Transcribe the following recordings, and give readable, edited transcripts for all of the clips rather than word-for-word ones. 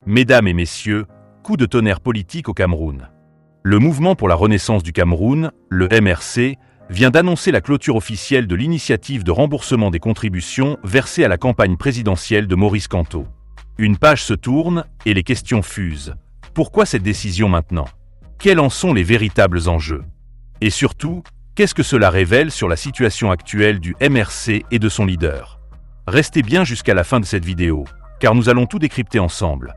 Mesdames et messieurs, coup de tonnerre politique au Cameroun. Le Mouvement pour la Renaissance du Cameroun, le MRC, vient d'annoncer la clôture officielle de l'initiative de remboursement des contributions versées à la campagne présidentielle de Maurice Kamto. Une page se tourne et les questions fusent. Pourquoi cette décision maintenant? Quels en sont les véritables enjeux? Et surtout, qu'est-ce que cela révèle sur la situation actuelle du MRC et de son leader? Restez bien jusqu'à la fin de cette vidéo, car nous allons tout décrypter ensemble.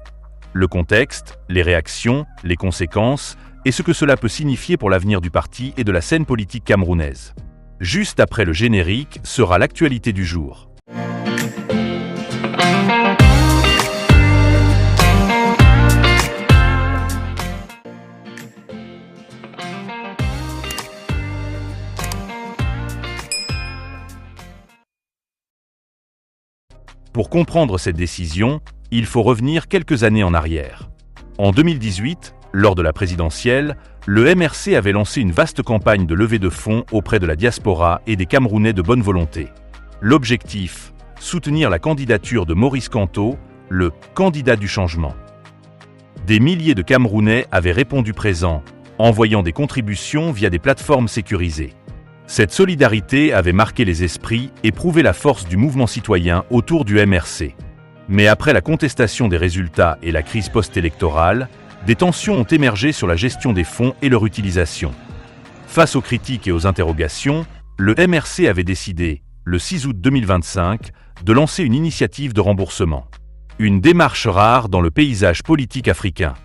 Le contexte, les réactions, les conséquences et ce que cela peut signifier pour l'avenir du parti et de la scène politique camerounaise. Juste après le générique sera l'actualité du jour. Pour comprendre cette décision, il faut revenir quelques années en arrière. En 2018, lors de la présidentielle, le MRC avait lancé une vaste campagne de levée de fonds auprès de la diaspora et des Camerounais de bonne volonté. L'objectif, soutenir la candidature de Maurice Kamto, le candidat du changement. Des milliers de Camerounais avaient répondu présent, envoyant des contributions via des plateformes sécurisées. Cette solidarité avait marqué les esprits et prouvé la force du mouvement citoyen autour du MRC. Mais après la contestation des résultats et la crise post-électorale, des tensions ont émergé sur la gestion des fonds et leur utilisation. Face aux critiques et aux interrogations, le MRC avait décidé, le 6 août 2025, de lancer une initiative de remboursement. Une démarche rare dans le paysage politique africain.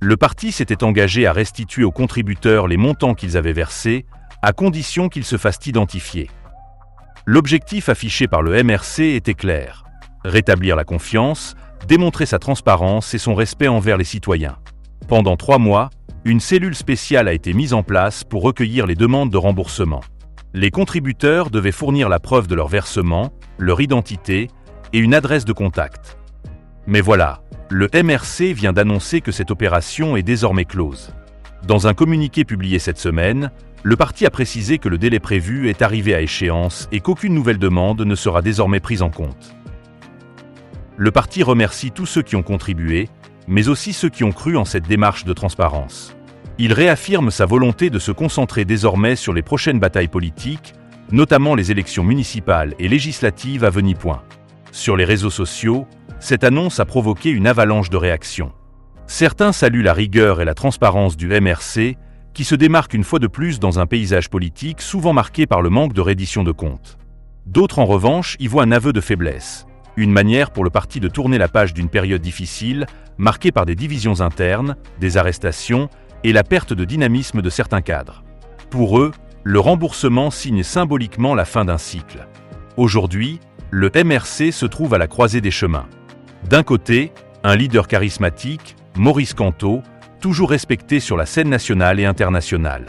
Le parti s'était engagé à restituer aux contributeurs les montants qu'ils avaient versés, à condition qu'ils se fassent identifier. L'objectif affiché par le MRC était clair: rétablir la confiance, démontrer sa transparence et son respect envers les citoyens. Pendant 3 mois, une cellule spéciale a été mise en place pour recueillir les demandes de remboursement. Les contributeurs devaient fournir la preuve de leur versement, leur identité et une adresse de contact. Mais voilà, le MRC vient d'annoncer que cette opération est désormais close. Dans un communiqué publié cette semaine, le parti a précisé que le délai prévu est arrivé à échéance et qu'aucune nouvelle demande ne sera désormais prise en compte. Le parti remercie tous ceux qui ont contribué, mais aussi ceux qui ont cru en cette démarche de transparence. Il réaffirme sa volonté de se concentrer désormais sur les prochaines batailles politiques, notamment les élections municipales et législatives à venir. Sur les réseaux sociaux, cette annonce a provoqué une avalanche de réactions. Certains saluent la rigueur et la transparence du MRC, qui se démarque une fois de plus dans un paysage politique souvent marqué par le manque de reddition de comptes. D'autres en revanche y voient un aveu de faiblesse. Une manière pour le parti de tourner la page d'une période difficile, marquée par des divisions internes, des arrestations et la perte de dynamisme de certains cadres. Pour eux, le remboursement signe symboliquement la fin d'un cycle. Aujourd'hui, le MRC se trouve à la croisée des chemins. D'un côté, un leader charismatique, Maurice Kamto, toujours respecté sur la scène nationale et internationale.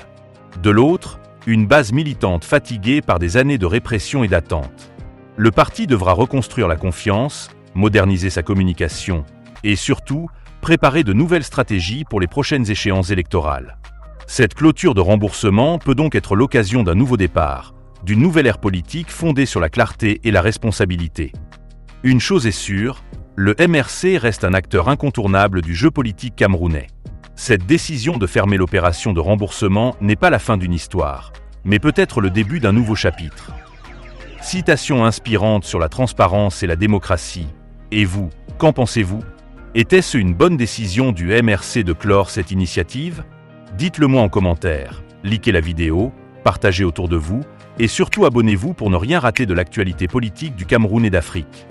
De l'autre, une base militante fatiguée par des années de répression et d'attente. Le parti devra reconstruire la confiance, moderniser sa communication et surtout, préparer de nouvelles stratégies pour les prochaines échéances électorales. Cette clôture de remboursement peut donc être l'occasion d'un nouveau départ, d'une nouvelle ère politique fondée sur la clarté et la responsabilité. Une chose est sûre, le MRC reste un acteur incontournable du jeu politique camerounais. Cette décision de fermer l'opération de remboursement n'est pas la fin d'une histoire, mais peut-être le début d'un nouveau chapitre. Citation inspirante sur la transparence et la démocratie. Et vous, qu'en pensez-vous? Était-ce une bonne décision du MRC de clore cette initiative? Dites-le moi en commentaire, likez la vidéo, partagez autour de vous et surtout abonnez-vous pour ne rien rater de l'actualité politique du Cameroun et d'Afrique.